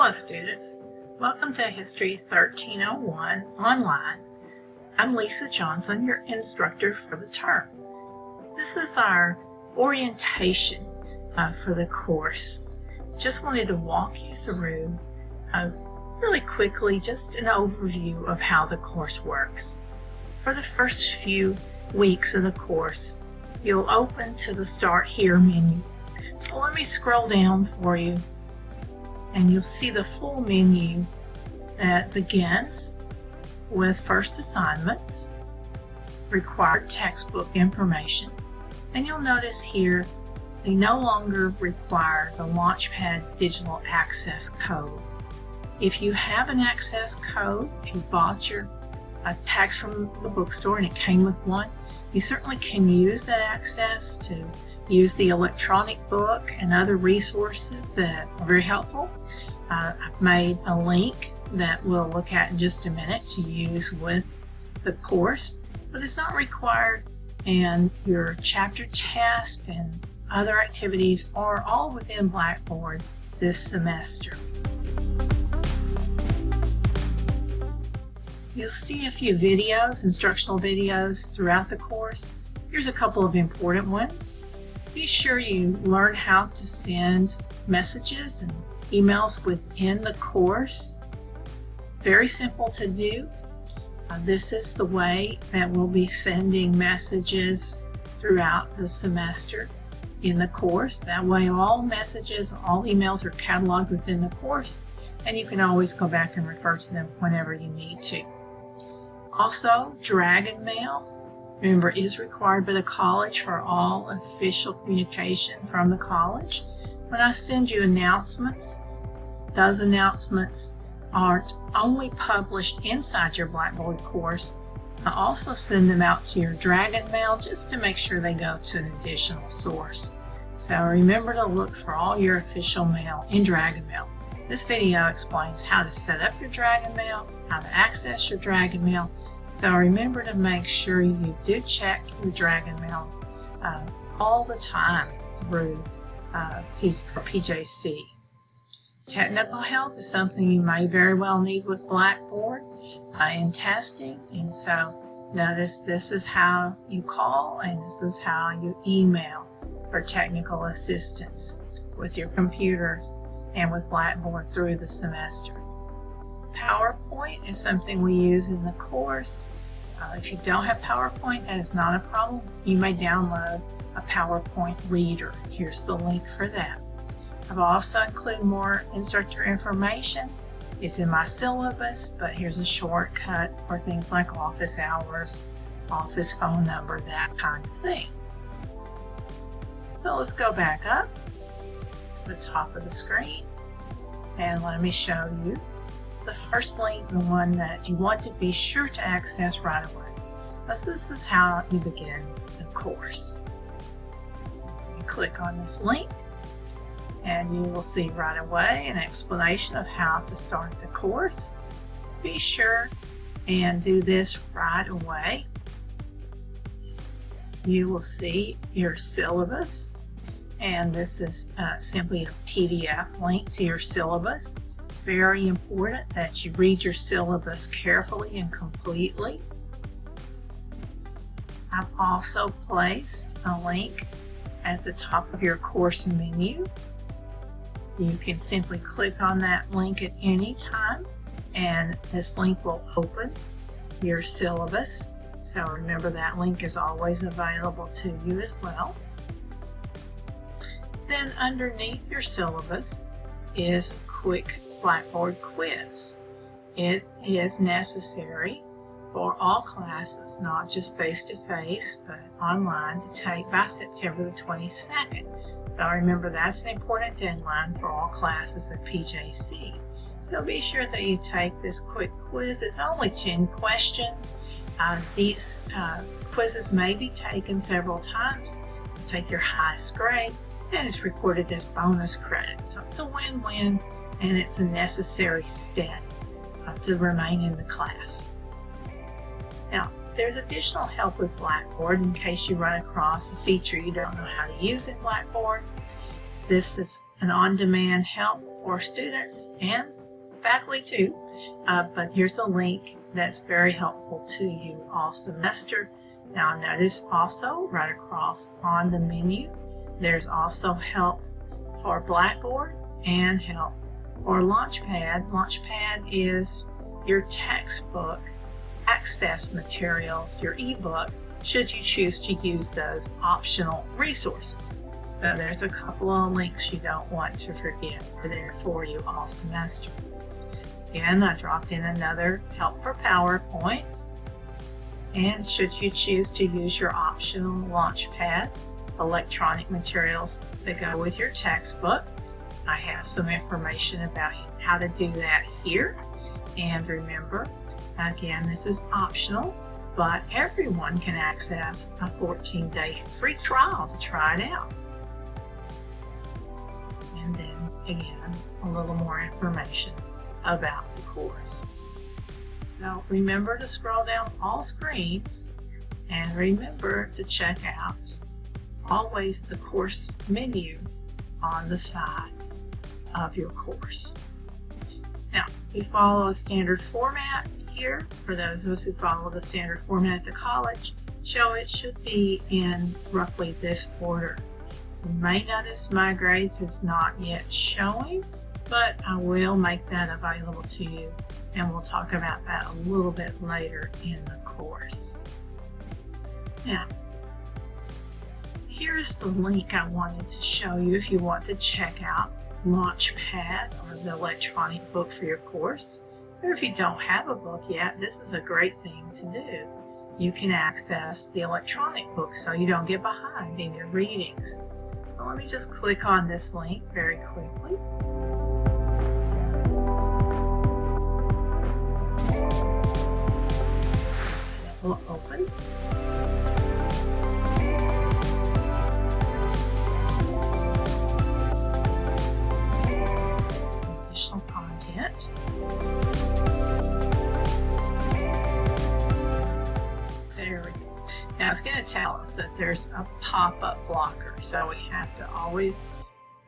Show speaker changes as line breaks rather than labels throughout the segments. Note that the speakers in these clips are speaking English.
Hello students, welcome to History 1301 online. I'm Lisa Johnson, your instructor for the term. This is our orientation for the course. Just wanted to walk you through really quickly just an overview of how the course works. For the first few weeks of the course, you'll open to the Start Here menu. So let me scroll down for you, and you'll see the full menu that begins with first assignments, required textbook information, and you'll notice here they no longer require the Launchpad digital access code. If you have an access code, if you bought your text from the bookstore and it came with one, you certainly can use that access to use the electronic book and other resources that are very helpful. I've made a link that we'll look at in just a minute to use with the course, but it's not required, and your chapter test and other activities are all within Blackboard this semester. You'll see a few videos, instructional videos throughout the course. Here's a couple of important ones. Be sure you learn how to send messages and emails within the course. Very simple to do. This is the way that we'll be sending messages throughout the semester in the course. That way all messages, all emails are cataloged within the course, and you can always go back and refer to them whenever you need to. Also, Dragon Mail, remember, is required by the college for all official communication from the college. When I send you announcements, those announcements aren't only published inside your Blackboard course. I also send them out to your Dragon Mail just to make sure they go to an additional source. So remember to look for all your official mail in Dragon Mail. This video explains how to set up your Dragon Mail, how to access your Dragon Mail. So remember to make sure you do check your Dragon Mail all the time through for PJC. Technical help is something you may very well need with Blackboard in testing, and so notice this is how you call and this is how you email for technical assistance with your computers and with Blackboard through the semester. PowerPoint is something we use in the course. If you don't have PowerPoint, that is not a problem. You may download a PowerPoint reader. Here's the link for that. I've also included more instructor information. It's in my syllabus, but here's a shortcut for things like office hours, office phone number, that kind of thing. So let's go back up to the top of the screen, and let me show you the first link, the one that you want to be sure to access right away. This is how you begin the course. So you click on this link, and you will see right away an explanation of how to start the course. Be sure and do this right away. You will see your syllabus, and this is simply a PDF link to your syllabus. It's very important that you read your syllabus carefully and completely. I've also placed a link at the top of your course menu. You can simply click on that link at any time, and this link will open your syllabus. So remember, that link is always available to you as well. Then underneath your syllabus is a quick Blackboard quiz. It is necessary for all classes, not just face-to-face, but online, to take by September the 22nd. So remember, that's an important deadline for all classes at PJC. So be sure that you take this quick quiz. It's only 10 questions. These quizzes may be taken several times. You take your highest grade, and it's recorded as bonus credit. So it's a win-win, and it's a necessary step to remain in the class. Now, there's additional help with Blackboard in case you run across a feature you don't know how to use in Blackboard. This is an on-demand help for students and faculty too, but here's a link that's very helpful to you all semester. Now notice also right across on the menu, there's also help for Blackboard and help for Launchpad. Launchpad is your textbook access materials, your ebook, should you choose to use those optional resources. So there's a couple of links you don't want to forget. They're there for you all semester. Again, I dropped in another help for PowerPoint. And should you choose to use your optional Launchpad electronic materials that go with your textbook, I have some information about how to do that here. And remember, again, this is optional, but everyone can access a 14-day free trial to try it out. And then again, a little more information about the course. So remember to scroll down all screens and remember to check out always the course menu on the side of your course. Now, we follow a standard format here. For those of us who follow the standard format at the college, so it should be in roughly this order. You may notice my grades is not yet showing, but I will make that available to you, and we'll talk about that a little bit later in the course. Now, here's the link I wanted to show you if you want to check out Launchpad or the electronic book for your course. Or if you don't have a book yet, this is a great thing to do. You can access the electronic book so you don't get behind in your readings. So let me just click on this link very quickly. It will open. Additional content. There we go. Now it's going to tell us that there's a pop-up blocker, so we have to always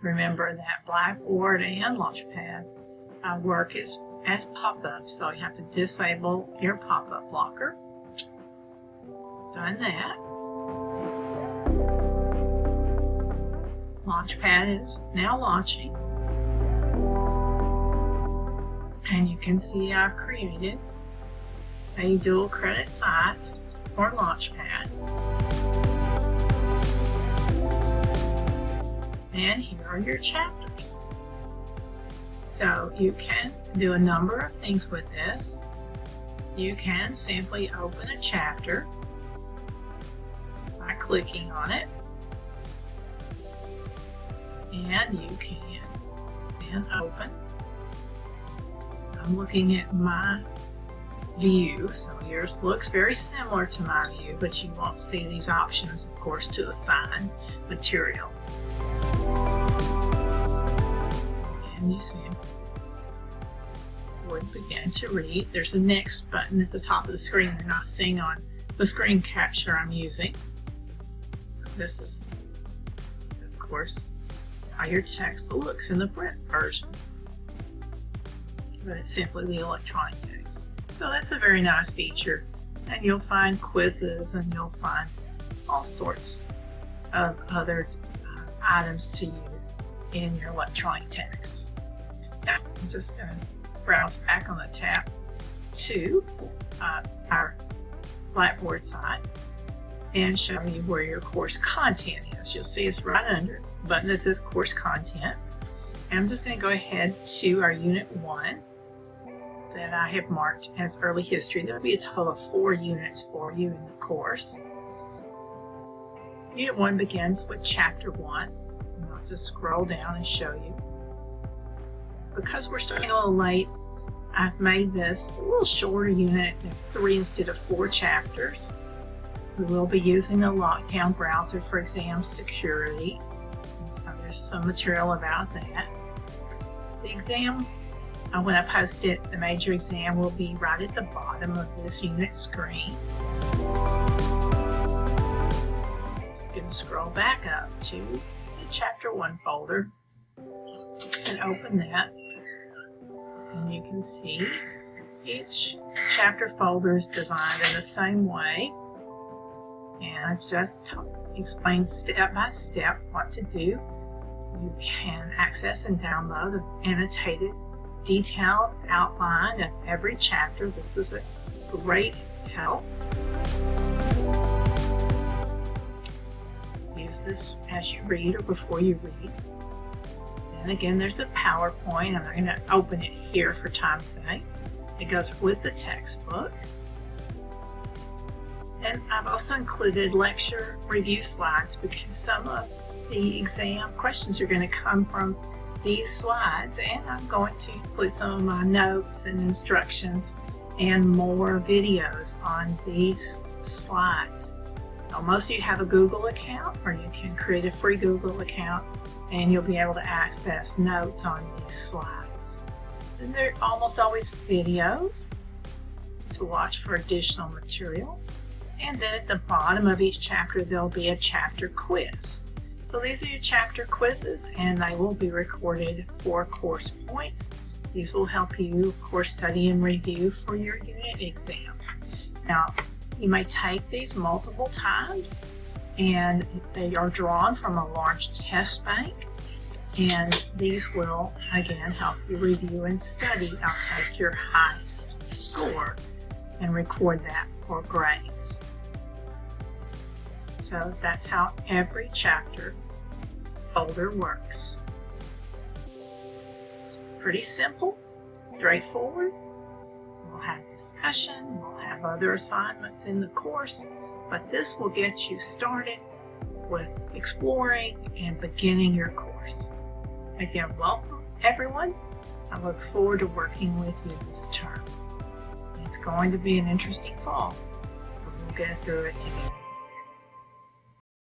remember that Blackboard and Launchpad work as pop-up, so you have to disable your pop-up blocker. Done that. Launchpad is now launching. And you can see I've created a dual credit site for Launchpad. And here are your chapters. So you can do a number of things with this. You can simply open a chapter by clicking on it. And you can then open. I'm looking at my view, so yours looks very similar to my view, but you won't see these options, of course, to assign materials. And you see would begin to read. There's a next button at the top of the screen you're not seeing on the screen capture I'm using. This is, of course, how your text looks in the print version. But it's simply the electronic text. So that's a very nice feature. And you'll find quizzes and you'll find all sorts of other items to use in your electronic text. Now, I'm just going to browse back on the tab to our Blackboard site and show you where your course content is. You'll see it's right under the button that says course content. And I'm just going to go ahead to our Unit 1 that I have marked as early history. There will be a total of 4 units for you in the course. Unit 1 begins with Chapter 1. And I'll just scroll down and show you. Because we're starting a little late, I've made this a little shorter unit, 3 instead of 4 chapters. We will be using the Lockdown browser for exam security. And so there's some material about that. The exam, when I post it, the major exam will be right at the bottom of this unit screen. Just going to scroll back up to the Chapter 1 folder and open that. And you can see each chapter folder is designed in the same way. And I've just explained step by step what to do. You can access and download an annotated, detailed outline of every chapter. This is a great help. Use this as you read or before you read. And again, there's a PowerPoint. I'm not going to open it here for time's sake. It goes with the textbook. And I've also included lecture review slides because some of the exam questions are going to come from these slides, and I'm going to include some of my notes and instructions and more videos on these slides. Now, most of you have a Google account, or you can create a free Google account and you'll be able to access notes on these slides. And there are almost always videos to watch for additional material. And then at the bottom of each chapter there'll be a chapter quiz. So these are your chapter quizzes, and they will be recorded for course points. These will help you, of course, study and review for your unit exam. Now, you may take these multiple times, and they are drawn from a large test bank. And these will, again, help you review and study. I'll take your highest score and record that for grades. So that's how every chapter folder works. It's pretty simple, straightforward. We'll have discussion, we'll have other assignments in the course, but this will get you started with exploring and beginning your course. Again, welcome everyone. I look forward to working with you this term. It's going to be an interesting fall, but we'll get through it together.